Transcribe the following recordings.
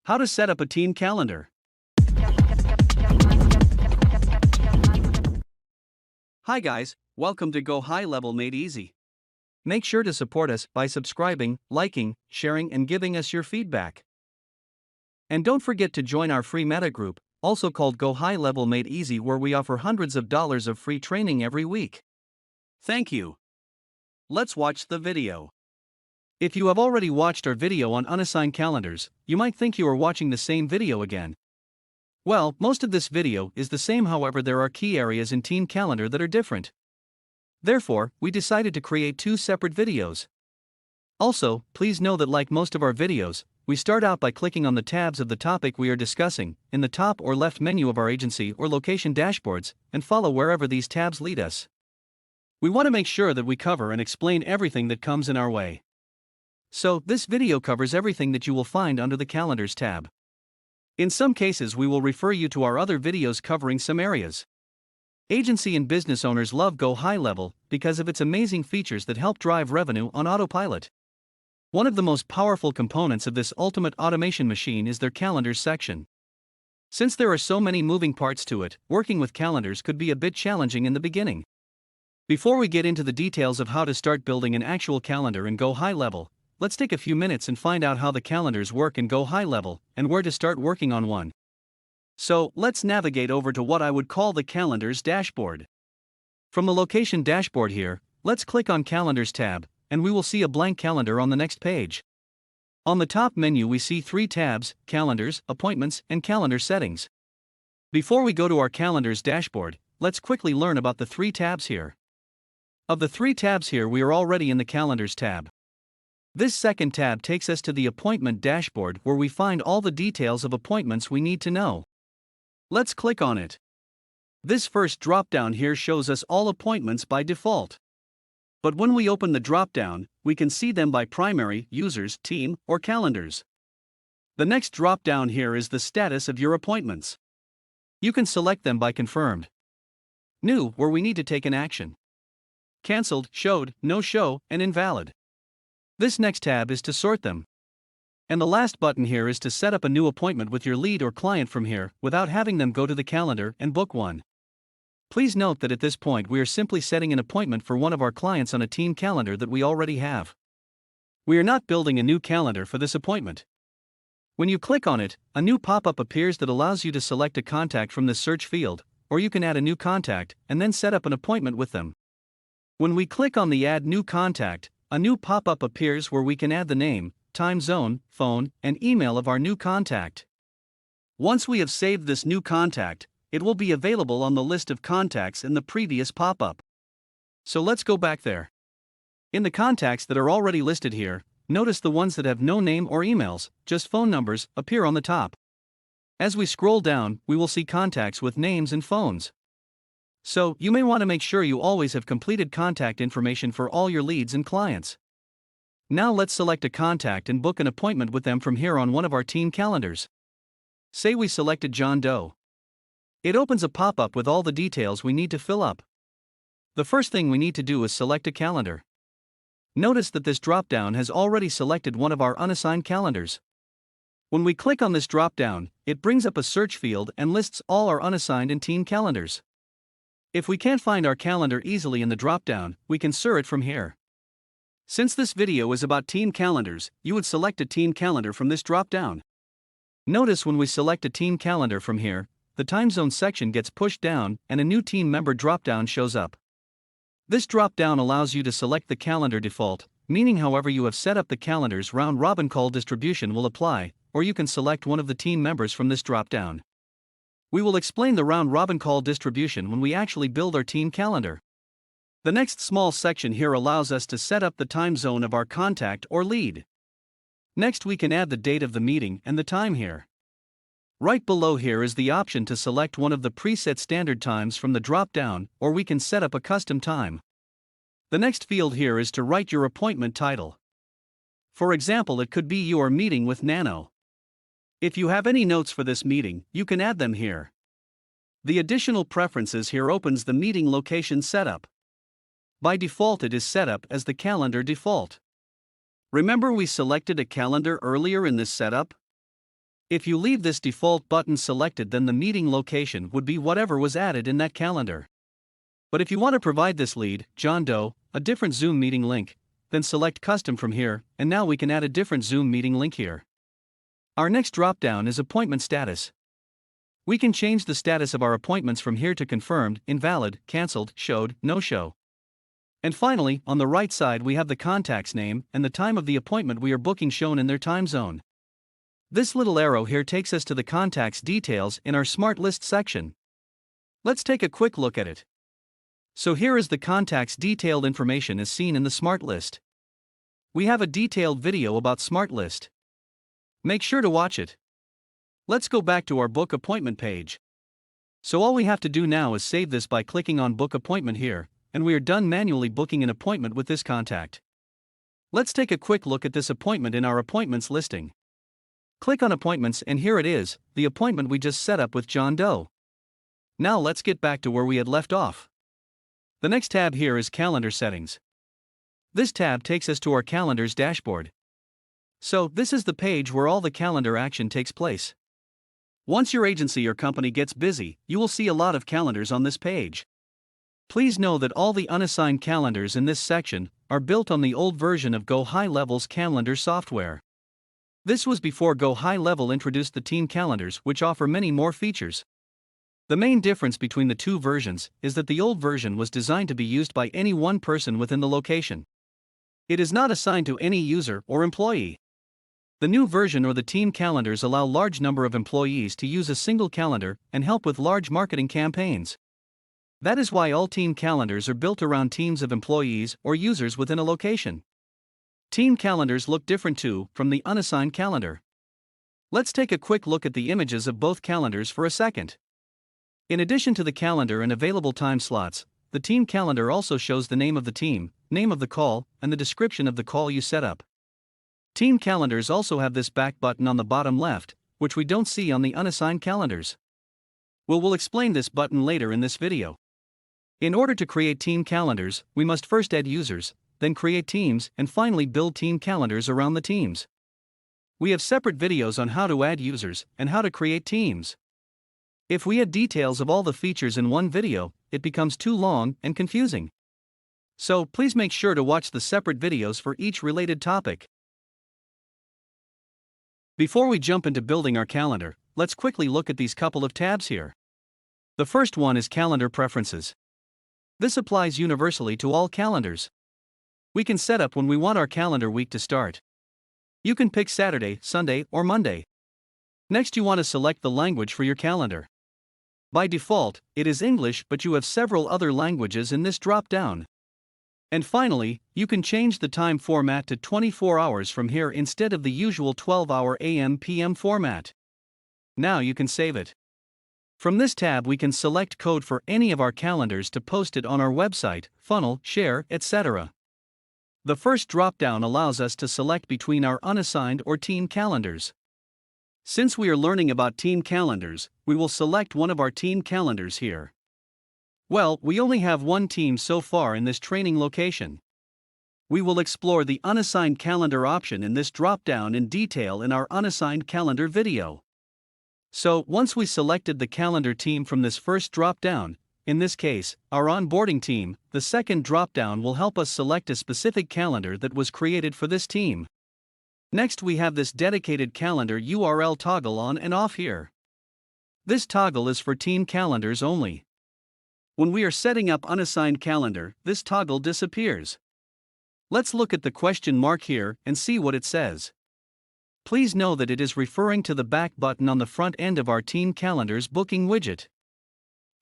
How to set up a team calendar. Hi guys, welcome to GoHighLevel Made Easy. Make sure to support us by subscribing, liking, sharing and giving us your feedback. And don't forget to join our free meta group, also called GoHighLevel Made Easy, where we offer hundreds of dollars of free training every week. Thank you. Let's watch the video. If you have already watched our video on unassigned calendars, you might think you are watching the same video again. Well, most of this video is the same, however there are key areas in team calendar that are different. Therefore, we decided to create two separate videos. Also, please know that like most of our videos, we start out by clicking on the tabs of the topic we are discussing, in the top or left menu of our agency or location dashboards, and follow wherever these tabs lead us. We want to make sure that we cover and explain everything that comes in our way. So, this video covers everything that you will find under the Calendars tab. In some cases we will refer you to our other videos covering some areas. Agency and business owners love GoHighLevel because of its amazing features that help drive revenue on autopilot. One of the most powerful components of this ultimate automation machine is their calendars section. Since there are so many moving parts to it, working with calendars could be a bit challenging in the beginning. Before we get into the details of how to start building an actual calendar in GoHighLevel, let's take a few minutes and find out how the calendars work in GoHighLevel and where to start working on one. So, let's navigate over to what I would call the Calendars dashboard. From the Location dashboard here, let's click on Calendars tab, and we will see a blank calendar on the next page. On the top menu we see three tabs: Calendars, Appointments, and Calendar Settings. Before we go to our Calendars dashboard, let's quickly learn about the three tabs here. Of the three tabs here, we are already in the Calendars tab. This second tab takes us to the Appointment dashboard, where we find all the details of appointments we need to know. Let's click on it. This first drop-down here shows us all appointments by default. But when we open the drop-down, we can see them by primary, users, team, or calendars. The next drop-down here is the status of your appointments. You can select them by confirmed, new, where we need to take an action, cancelled, showed, no show, and invalid. This next tab is to sort them. And the last button here is to set up a new appointment with your lead or client from here, without having them go to the calendar and book one. Please note that at this point we are simply setting an appointment for one of our clients on a team calendar that we already have. We are not building a new calendar for this appointment. When you click on it, a new pop-up appears that allows you to select a contact from the search field, or you can add a new contact and then set up an appointment with them. When we click on the Add New Contact, a new pop-up appears where we can add the name, time zone, phone, and email of our new contact. Once we have saved this new contact, it will be available on the list of contacts in the previous pop-up. So let's go back there. In the contacts that are already listed here, notice the ones that have no name or emails, just phone numbers, appear on the top. As we scroll down, we will see contacts with names and phones. So, you may want to make sure you always have completed contact information for all your leads and clients. Now let's select a contact and book an appointment with them from here on one of our team calendars. Say we selected John Doe. It opens a pop-up with all the details we need to fill up. The first thing we need to do is select a calendar. Notice that this drop-down has already selected one of our unassigned calendars. When we click on this drop-down, it brings up a search field and lists all our unassigned and team calendars. If we can't find our calendar easily in the drop-down, we can search it from here. Since this video is about team calendars, you would select a team calendar from this drop-down. Notice when we select a team calendar from here, the time zone section gets pushed down and a new team member drop-down shows up. This drop-down allows you to select the calendar default, meaning however you have set up the calendar's round-robin call distribution will apply, or you can select one of the team members from this drop-down. We will explain the round-robin call distribution when we actually build our team calendar. The next small section here allows us to set up the time zone of our contact or lead. Next we can add the date of the meeting and the time here. Right below here is the option to select one of the preset standard times from the drop-down, or we can set up a custom time. The next field here is to write your appointment title. For example, it could be you are meeting with Nano. If you have any notes for this meeting, you can add them here. The additional preferences here opens the meeting location setup. By default it is set up as the calendar default. Remember we selected a calendar earlier in this setup? If you leave this default button selected, then the meeting location would be whatever was added in that calendar. But if you want to provide this lead, John Doe, a different Zoom meeting link, then select Custom from here, and now we can add a different Zoom meeting link here. Our next drop-down is Appointment Status. We can change the status of our appointments from here to confirmed, invalid, cancelled, showed, no-show. And finally, on the right side we have the contact's name and the time of the appointment we are booking shown in their time zone. This little arrow here takes us to the contact's details in our Smart List section. Let's take a quick look at it. So here is the contact's detailed information as seen in the Smart List. We have a detailed video about Smart List. Make sure to watch it. Let's go back to our Book Appointment page. So all we have to do now is save this by clicking on Book Appointment here, and we are done manually booking an appointment with this contact. Let's take a quick look at this appointment in our Appointments listing. Click on Appointments and here it is, the appointment we just set up with John Doe. Now let's get back to where we had left off. The next tab here is Calendar Settings. This tab takes us to our calendar's dashboard. So, this is the page where all the calendar action takes place. Once your agency or company gets busy, you will see a lot of calendars on this page. Please know that all the unassigned calendars in this section are built on the old version of GoHighLevel's calendar software. This was before GoHighLevel introduced the team calendars, which offer many more features. The main difference between the two versions is that the old version was designed to be used by any one person within the location. It is not assigned to any user or employee. The new version or the team calendars allow large number of employees to use a single calendar and help with large marketing campaigns. That is why all team calendars are built around teams of employees or users within a location. Team calendars look different too from the unassigned calendar. Let's take a quick look at the images of both calendars for a second. In addition to the calendar and available time slots, the team calendar also shows the name of the team, name of the call, and the description of the call you set up. Team calendars also have this back button on the bottom left, which we don't see on the unassigned calendars. We'll explain this button later in this video. In order to create team calendars, we must first add users, then create teams, and finally build team calendars around the teams. We have separate videos on how to add users and how to create teams. If we add details of all the features in one video, it becomes too long and confusing. So please make sure to watch the separate videos for each related topic. Before we jump into building our calendar, let's quickly look at these couple of tabs here. The first one is Calendar Preferences. This applies universally to all calendars. We can set up when we want our calendar week to start. You can pick Saturday, Sunday, or Monday. Next, you want to select the language for your calendar. By default, it is English, but you have several other languages in this drop-down. And finally, you can change the time format to 24 hours from here instead of the usual 12-hour AM/PM format. Now you can save it. From this tab we can select code for any of our calendars to post it on our website, funnel, share, etc. The first drop-down allows us to select between our unassigned or team calendars. Since we are learning about team calendars, we will select one of our team calendars here. Well, we only have one team so far in this training location. We will explore the unassigned calendar option in this drop-down in detail in our unassigned calendar video. So, once we selected the calendar team from this first drop-down, in this case, our onboarding team, the second drop-down will help us select a specific calendar that was created for this team. Next we have this dedicated calendar URL toggle on and off here. This toggle is for team calendars only. When we are setting up unassigned calendar, this toggle disappears. Let's look at the question mark here and see what it says. Please know that it is referring to the back button on the front end of our team calendar's booking widget.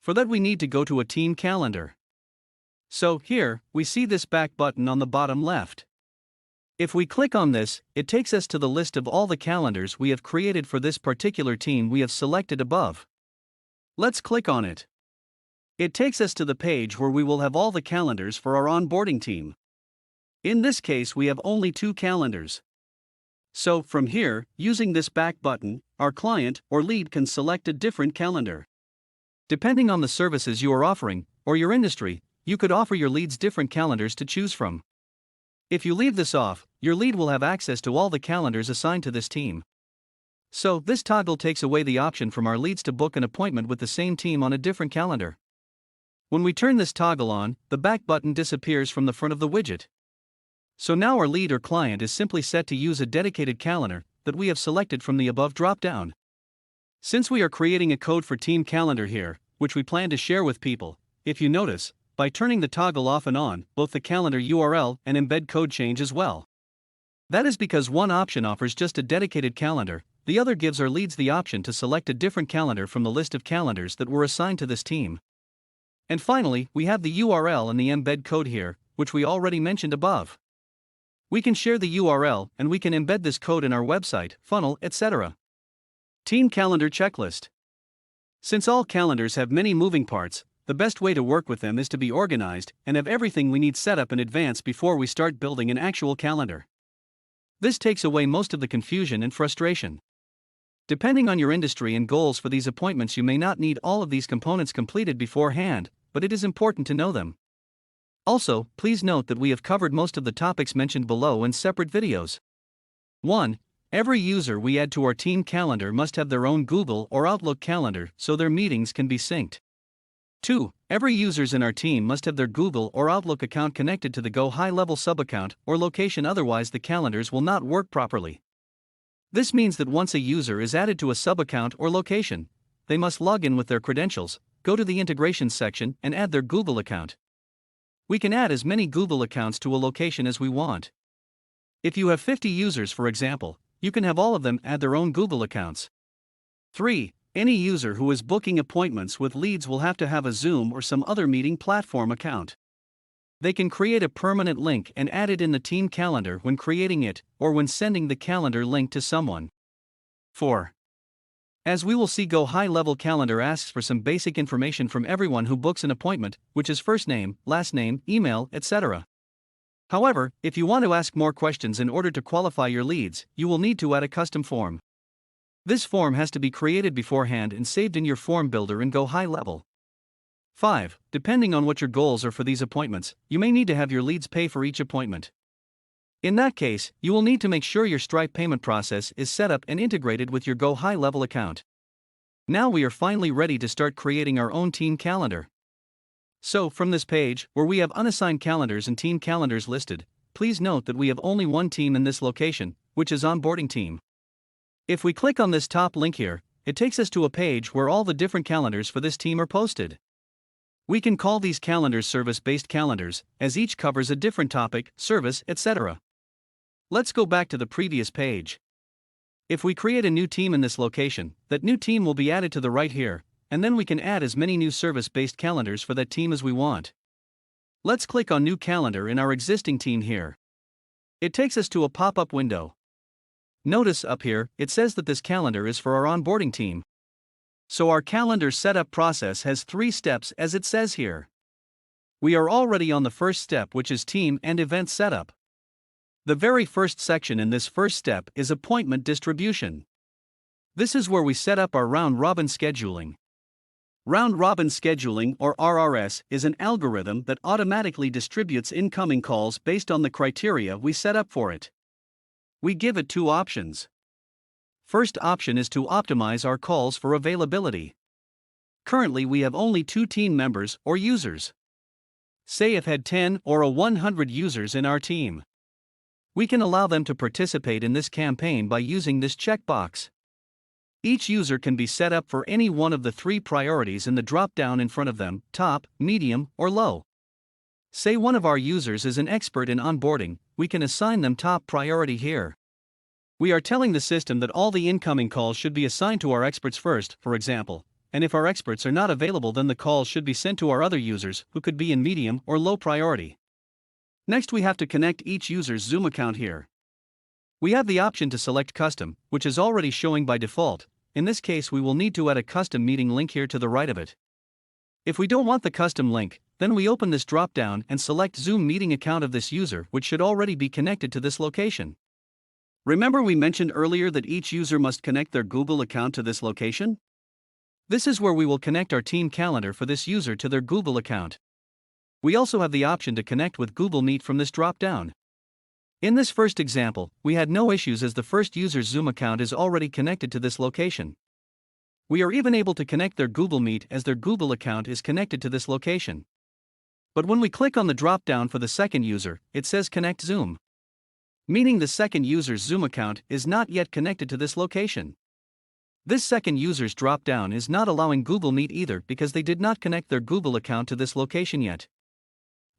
For that we need to go to a team calendar. So here, we see this back button on the bottom left. If we click on this, it takes us to the list of all the calendars we have created for this particular team we have selected above. Let's click on it. It takes us to the page where we will have all the calendars for our onboarding team. In this case we have only 2 calendars. So from here, using this back button, our client or lead can select a different calendar. Depending on the services you are offering, or your industry, you could offer your leads different calendars to choose from. If you leave this off, your lead will have access to all the calendars assigned to this team. So, this toggle takes away the option from our leads to book an appointment with the same team on a different calendar. When we turn this toggle on, the back button disappears from the front of the widget. So now our lead or client is simply set to use a dedicated calendar that we have selected from the above drop-down. Since we are creating a code for team calendar here, which we plan to share with people, if you notice, by turning the toggle off and on, both the calendar URL and embed code change as well. That is because one option offers just a dedicated calendar, the other gives our leads the option to select a different calendar from the list of calendars that were assigned to this team. And finally, we have the URL and the embed code here, which we already mentioned above. We can share the URL and we can embed this code in our website, funnel, etc. Team Calendar Checklist. Since all calendars have many moving parts, the best way to work with them is to be organized and have everything we need set up in advance before we start building an actual calendar. This takes away most of the confusion and frustration. Depending on your industry and goals for these appointments, you may not need all of these components completed beforehand, but it is important to know them. Also, please note that we have covered most of the topics mentioned below in separate videos. 1. Every user we add to our team calendar must have their own Google or Outlook calendar so their meetings can be synced. 2. Every users in our team must have their Google or Outlook account connected to the GoHighLevel sub-account or location, otherwise the calendars will not work properly. This means that once a user is added to a sub-account or location, they must log in with their credentials, go to the integrations section and add their Google account. We can add as many Google accounts to a location as we want. If you have 50 users, for example, you can have all of them add their own Google accounts. 3. Any user who is booking appointments with leads will have to have a Zoom or some other meeting platform account. They can create a permanent link and add it in the team calendar when creating it, or when sending the calendar link to someone. 4. As we will see, GoHighLevel Calendar asks for some basic information from everyone who books an appointment, which is first name, last name, email, etc. However, if you want to ask more questions in order to qualify your leads, you will need to add a custom form. This form has to be created beforehand and saved in your form builder in GoHighLevel. 5. Depending on what your goals are for these appointments, you may need to have your leads pay for each appointment. In that case, you will need to make sure your Stripe payment process is set up and integrated with your GoHighLevel account. Now we are finally ready to start creating our own team calendar. So, from this page, where we have unassigned calendars and team calendars listed, please note that we have only one team in this location, which is onboarding team. If we click on this top link here, it takes us to a page where all the different calendars for this team are posted. We can call these calendars service-based calendars, as each covers a different topic, service, etc. Let's go back to the previous page. If we create a new team in this location, that new team will be added to the right here, and then we can add as many new service-based calendars for that team as we want. Let's click on New Calendar in our existing team here. It takes us to a pop-up window. Notice up here, it says that this calendar is for our onboarding team. So our calendar setup process has 3 steps as it says here. We are already on the first step, which is team and event setup. The very first section in this first step is appointment distribution. This is where we set up our round-robin scheduling. Round-robin scheduling, or RRS, is an algorithm that automatically distributes incoming calls based on the criteria we set up for it. We give it 2 options. First option is to optimize our calls for availability. Currently we have only 2 team members or users. Say if had 10 or 100 users in our team. We can allow them to participate in this campaign by using this checkbox. Each user can be set up for any one of the 3 priorities in the drop-down in front of them, top, medium, or low. Say one of our users is an expert in onboarding, we can assign them top priority here. We are telling the system that all the incoming calls should be assigned to our experts first, for example, and if our experts are not available, then the calls should be sent to our other users, who could be in medium or low priority. Next, we have to connect each user's Zoom account here. We have the option to select custom, which is already showing by default. In this case, we will need to add a custom meeting link here to the right of it. If we don't want the custom link, then we open this drop-down and select Zoom meeting account of this user, which should already be connected to this location. Remember we mentioned earlier that each user must connect their Google account to this location? This is where we will connect our team calendar for this user to their Google account. We also have the option to connect with Google Meet from this drop-down. In this first example, we had no issues as the first user's Zoom account is already connected to this location. We are even able to connect their Google Meet as their Google account is connected to this location. But when we click on the drop-down for the second user, it says Connect Zoom, meaning the second user's Zoom account is not yet connected to this location. This second user's drop-down is not allowing Google Meet either because they did not connect their Google account to this location yet.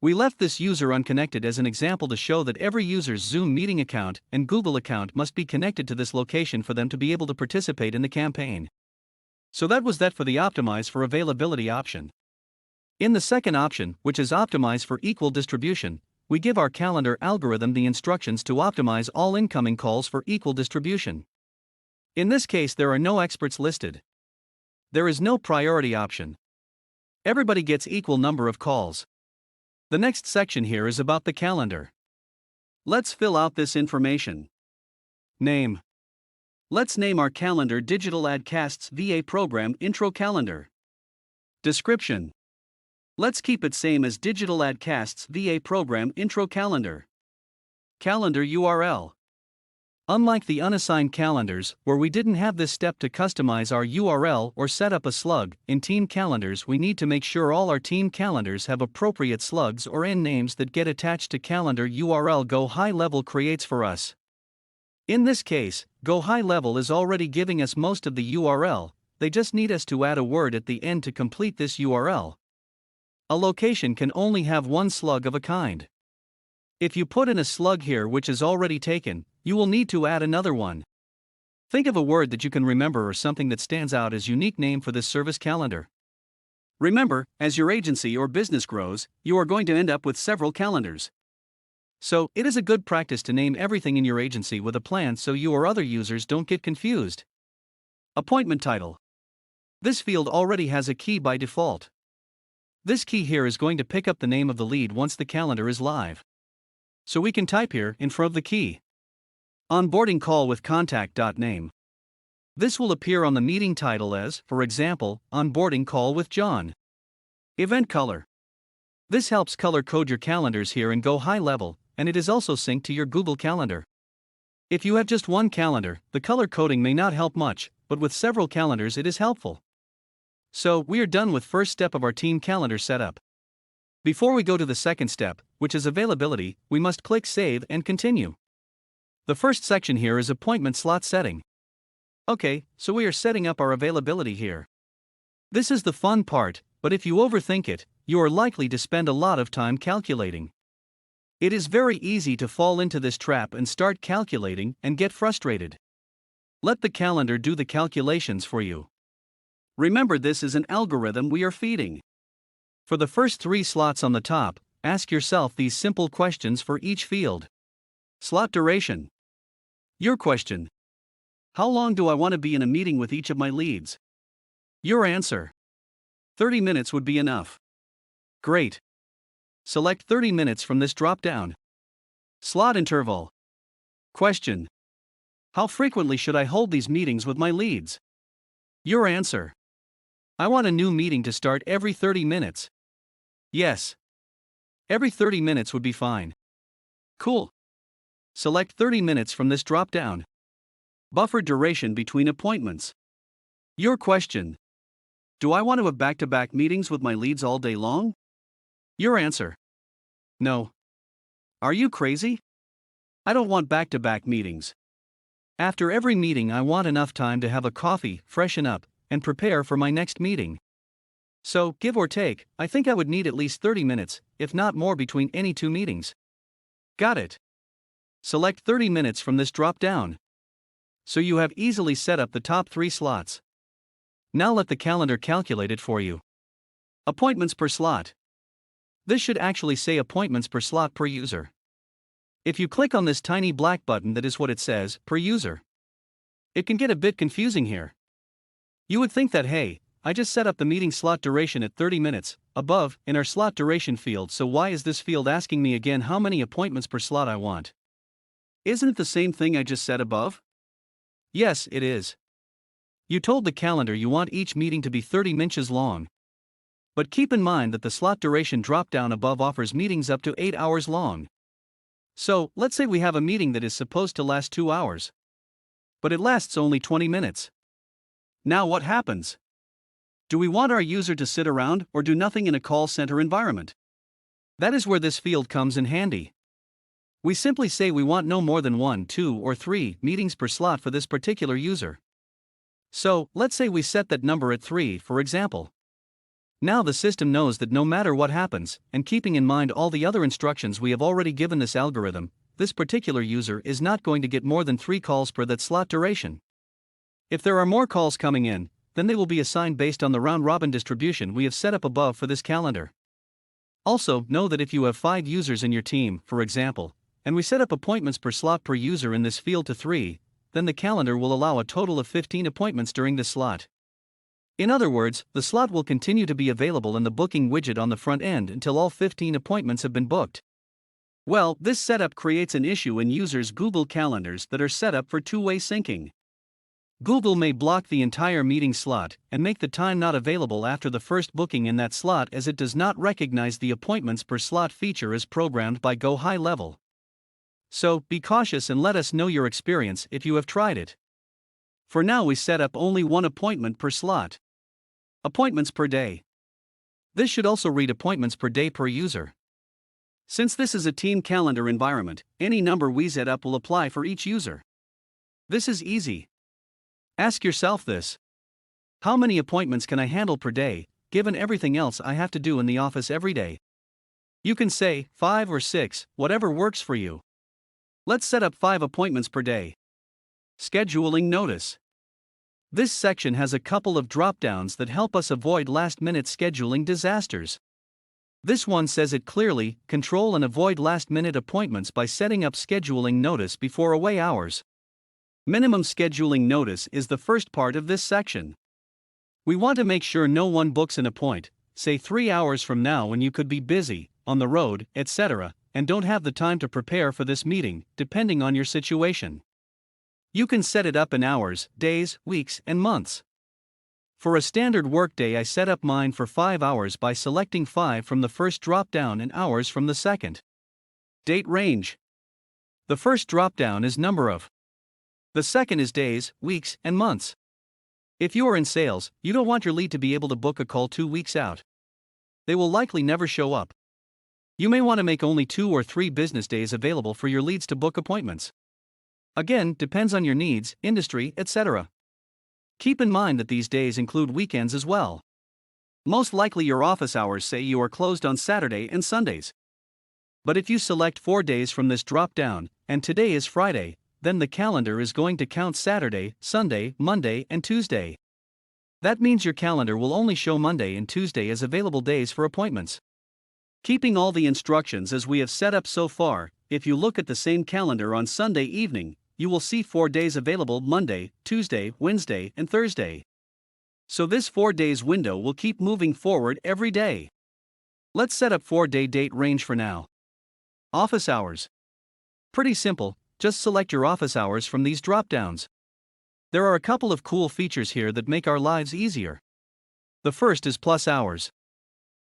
We left this user unconnected as an example to show that every user's Zoom meeting account and Google account must be connected to this location for them to be able to participate in the campaign. So that was that for the Optimize for Availability option. In the second option, which is Optimize for Equal Distribution, we give our calendar algorithm the instructions to optimize all incoming calls for equal distribution. In this case, there are no experts listed. There is no priority option. Everybody gets equal number of calls. The next section here is about the calendar. Let's fill out this information. Name. Let's name our calendar Digital Ad Casts VA Program Intro Calendar. Description. Let's keep it same as Digital Ad Casts VA Program Intro Calendar. Calendar URL. Unlike the unassigned calendars, where we didn't have this step to customize our URL or set up a slug, in team calendars we need to make sure all our team calendars have appropriate slugs or end names that get attached to calendar URL GoHighLevel creates for us. In this case, GoHighLevel is already giving us most of the URL, they just need us to add a word at the end to complete this URL. A location can only have one slug of a kind. If you put in a slug here which is already taken, you will need to add another one. Think of a word that you can remember or something that stands out as unique name for this service calendar. Remember, as your agency or business grows, you are going to end up with several calendars. So, it is a good practice to name everything in your agency with a plan so you or other users don't get confused. Appointment title. This field already has a key by default. This key here is going to pick up the name of the lead once the calendar is live. So we can type here in front of the key. Onboarding call with contact.name. This will appear on the meeting title as, for example, Onboarding call with John. Event color. This helps color code your calendars here in GoHighLevel, and it is also synced to your Google Calendar. If you have just one calendar, the color coding may not help much, but with several calendars it is helpful. So, we are done with first step of our team calendar setup. Before we go to the second step, which is availability, we must click Save and Continue. The first section here is appointment slot setting. Okay, so we are setting up our availability here. This is the fun part, but if you overthink it, you are likely to spend a lot of time calculating. It is very easy to fall into this trap and start calculating and get frustrated. Let the calendar do the calculations for you. Remember, this is an algorithm we are feeding. For the first 3 slots on the top, ask yourself these simple questions for each field. Slot duration. Your question. How long do I want to be in a meeting with each of my leads? Your answer. 30 minutes would be enough. Great. Select 30 minutes from this drop-down. Slot interval. Question. How frequently should I hold these meetings with my leads? Your answer. I want a new meeting to start every 30 minutes. Yes. Every 30 minutes would be fine. Cool. Select 30 minutes from this drop-down. Buffer duration between appointments. Your question. Do I want to have back-to-back meetings with my leads all day long? Your answer. No. Are you crazy? I don't want back-to-back meetings. After every meeting I want enough time to have a coffee, freshen up, and prepare for my next meeting. So, give or take, I think I would need at least 30 minutes, if not more between any 2 meetings. Got it. Select 30 minutes from this drop-down. So you have easily set up the top 3 slots. Now let the calendar calculate it for you. Appointments per slot. This should actually say appointments per slot per user. If you click on this tiny black button, that is what it says, per user. It can get a bit confusing here. You would think that, hey, I just set up the meeting slot duration at 30 minutes, above, in our slot duration field, so why is this field asking me again how many appointments per slot I want? Isn't it the same thing I just said above? Yes, it is. You told the calendar you want each meeting to be 30 minutes long. But keep in mind that the slot duration drop-down above offers meetings up to 8 hours long. So, let's say we have a meeting that is supposed to last 2 hours. But it lasts only 20 minutes. Now what happens? Do we want our user to sit around or do nothing in a call center environment? That is where this field comes in handy. We simply say we want no more than 1, 2, or 3 meetings per slot for this particular user. So, let's say we set that number at 3, for example. Now the system knows that no matter what happens, and keeping in mind all the other instructions we have already given this algorithm, this particular user is not going to get more than 3 calls per that slot duration. If there are more calls coming in, then they will be assigned based on the round-robin distribution we have set up above for this calendar. Also, know that if you have 5 users in your team, for example, and we set up appointments per slot per user in this field to 3, then the calendar will allow a total of 15 appointments during this slot. In other words, the slot will continue to be available in the booking widget on the front end until all 15 appointments have been booked. Well, this setup creates an issue in users' Google calendars that are set up for two-way syncing. Google may block the entire meeting slot and make the time not available after the first booking in that slot, as it does not recognize the appointments per slot feature as programmed by GoHighLevel. So, be cautious and let us know your experience if you have tried it. For now, we set up only 1 appointment per slot. Appointments per day. This should also read appointments per day per user. Since this is a team calendar environment, any number we set up will apply for each user. This is easy. Ask yourself this: how many appointments can I handle per day, given everything else I have to do in the office every day? You can say 5 or 6, whatever works for you. Let's set up 5 appointments per day. Scheduling notice. This section has a couple of drop-downs that help us avoid last-minute scheduling disasters. This one says it clearly: control and avoid last-minute appointments by setting up scheduling notice before away hours. Minimum scheduling notice is the first part of this section. We want to make sure no one books an appointment, say 3 hours from now, when you could be busy, on the road, etc., and don't have the time to prepare for this meeting, depending on your situation. You can set it up in hours, days, weeks, and months. For a standard workday, I set up mine for 5 hours by selecting 5 from the first drop-down and hours from the second. Date range. The first drop-down is number of. The second is days, weeks, and months. If you are in sales, you don't want your lead to be able to book a call 2 weeks out. They will likely never show up. You may want to make only 2 or 3 business days available for your leads to book appointments. Again, depends on your needs, industry, etc. Keep in mind that these days include weekends as well. Most likely your office hours say you are closed on Saturday and Sundays. But if you select 4 days from this drop-down, and today is Friday, then the calendar is going to count Saturday, Sunday, Monday, and Tuesday. That means your calendar will only show Monday and Tuesday as available days for appointments. Keeping all the instructions as we have set up so far, if you look at the same calendar on Sunday evening, you will see 4 days available: Monday, Tuesday, Wednesday, and Thursday. So this 4 days window will keep moving forward every day. Let's set up 4-day date range for now. Office hours. Pretty simple. Just select your office hours from these drop-downs. There are a couple of cool features here that make our lives easier. The first is plus hours.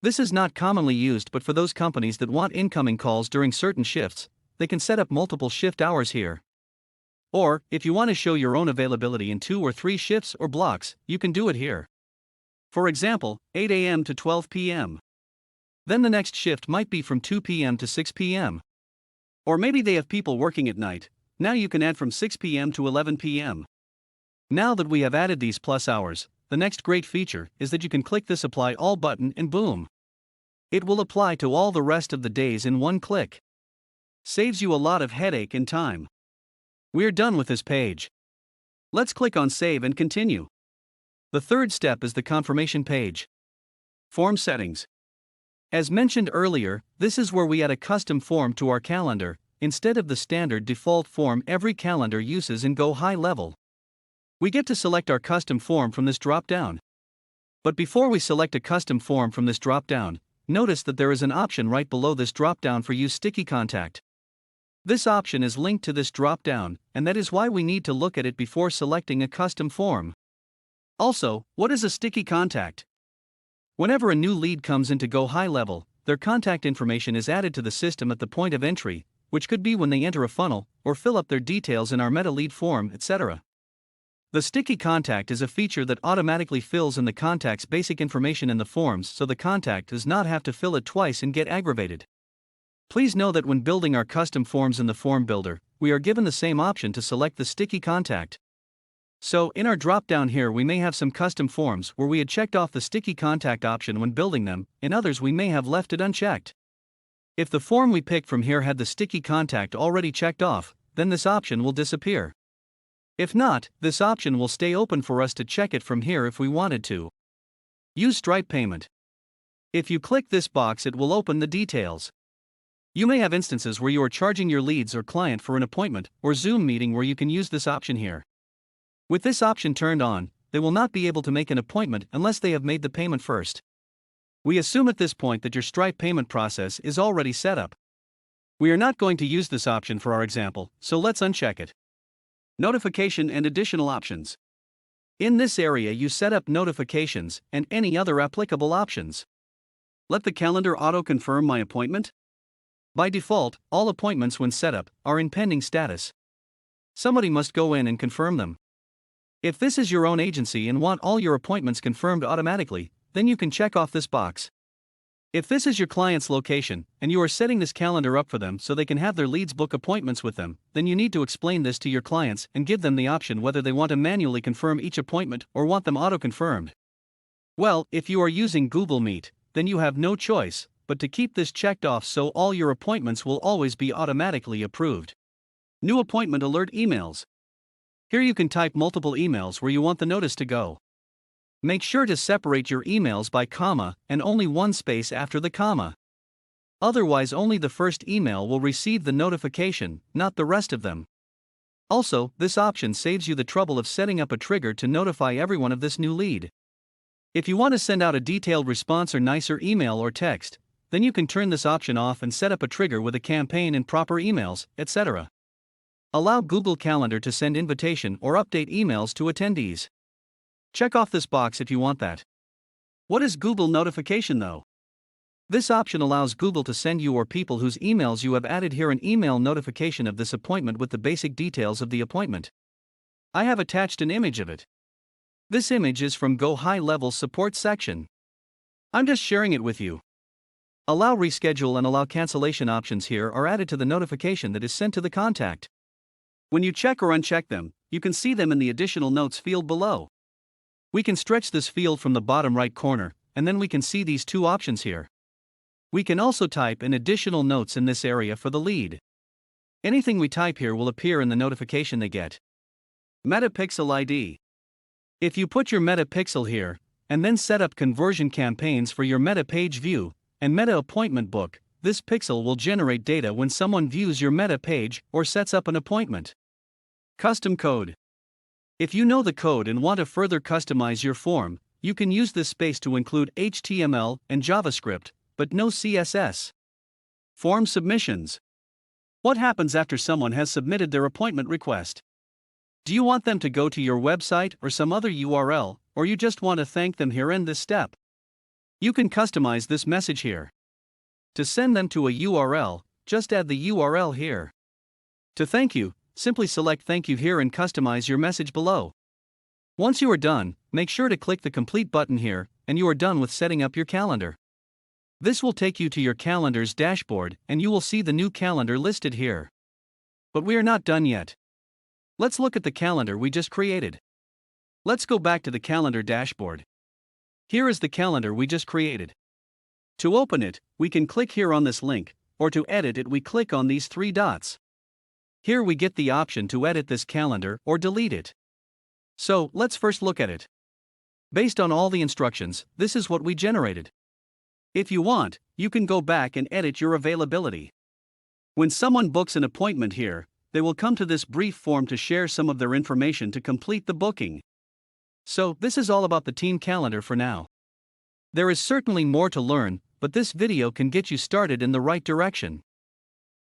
This is not commonly used, but for those companies that want incoming calls during certain shifts, they can set up multiple shift hours here. Or, if you want to show your own availability in 2 or 3 shifts or blocks, you can do it here. For example, 8 a.m. to 12 p.m. Then the next shift might be from 2 p.m. to 6 p.m. Or maybe they have people working at night. Now you can add from 6 p.m. to 11 p.m. Now that we have added these plus hours, the next great feature is that you can click this Apply All button and boom! It will apply to all the rest of the days in one click. Saves you a lot of headache and time. We're done with this page. Let's click on Save and continue. The third step is the confirmation page. Form settings. As mentioned earlier, this is where we add a custom form to our calendar, instead of the standard default form every calendar uses in GoHighLevel. We get to select our custom form from this drop-down. But before we select a custom form from this drop-down, notice that there is an option right below this drop-down for Use Sticky Contact. This option is linked to this drop-down, and that is why we need to look at it before selecting a custom form. Also, what is a sticky contact? Whenever a new lead comes into GoHighLevel, their contact information is added to the system at the point of entry, which could be when they enter a funnel, or fill up their details in our meta lead form, etc. The sticky contact is a feature that automatically fills in the contact's basic information in the forms so the contact does not have to fill it twice and get aggravated. Please know that when building our custom forms in the form builder, we are given the same option to select the sticky contact. So, in our drop-down here we may have some custom forms where we had checked off the sticky contact option when building them, in others we may have left it unchecked. If the form we picked from here had the sticky contact already checked off, then this option will disappear. If not, this option will stay open for us to check it from here if we wanted to. Use Stripe payment. If you click this box, it will open the details. You may have instances where you are charging your leads or client for an appointment or Zoom meeting where you can use this option here. With this option turned on, they will not be able to make an appointment unless they have made the payment first. We assume at this point that your Stripe payment process is already set up. We are not going to use this option for our example, so let's uncheck it. Notification and additional options. In this area you set up notifications and any other applicable options. Let the calendar auto-confirm my appointment. By default, all appointments when set up are in pending status. Somebody must go in and confirm them. If this is your own agency and want all your appointments confirmed automatically, then you can check off this box. If this is your client's location, and you are setting this calendar up for them so they can have their leads book appointments with them, then you need to explain this to your clients and give them the option whether they want to manually confirm each appointment or want them auto-confirmed. Well, if you are using Google Meet, then you have no choice but to keep this checked off so all your appointments will always be automatically approved. New appointment alert emails. Here you can type multiple emails where you want the notice to go. Make sure to separate your emails by comma and only one space after the comma. Otherwise only the first email will receive the notification, not the rest of them. Also, this option saves you the trouble of setting up a trigger to notify everyone of this new lead. If you want to send out a detailed response or nicer email or text, then you can turn this option off and set up a trigger with a campaign and proper emails, etc. Allow Google Calendar to send invitation or update emails to attendees. Check off this box if you want that. What is Google notification though? This option allows Google to send you or people whose emails you have added here an email notification of this appointment with the basic details of the appointment. I have attached an image of it. This image is from GoHighLevel support section. I'm just sharing it with you. Allow reschedule and allow cancellation options here are added to the notification that is sent to the contact. When you check or uncheck them, you can see them in the additional notes field below. We can stretch this field from the bottom right corner, and then we can see these two options here. We can also type in additional notes in this area for the lead. Anything we type here will appear in the notification they get. Meta Pixel ID. If you put your Meta Pixel here, and then set up conversion campaigns for your Meta page view and Meta appointment book, this pixel will generate data when someone views your Meta page or sets up an appointment. Custom code. If you know the code and want to further customize your form, you can use this space to include HTML and JavaScript, but no CSS. Form submissions. What happens after someone has submitted their appointment request? Do you want them to go to your website or some other URL, or you just want to thank them here in this step? You can customize this message here. To send them to a URL, just add the URL here. To thank you, simply select thank you here and customize your message below. Once you are done, make sure to click the complete button here, and you are done with setting up your calendar. This will take you to your calendar's dashboard and you will see the new calendar listed here. But we are not done yet. Let's look at the calendar we just created. Let's go back to the calendar dashboard. Here is the calendar we just created. To open it, we can click here on this link, or to edit it we click on these three dots. Here we get the option to edit this calendar or delete it. So, let's first look at it. Based on all the instructions, this is what we generated. If you want, you can go back and edit your availability. When someone books an appointment here, they will come to this brief form to share some of their information to complete the booking. So, this is all about the team calendar for now. There is certainly more to learn, but this video can get you started in the right direction.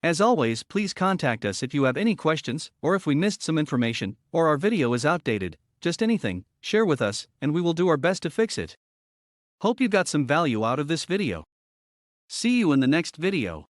As always, please contact us if you have any questions, or if we missed some information, or our video is outdated, just anything, share with us, and we will do our best to fix it. Hope you got some value out of this video. See you in the next video.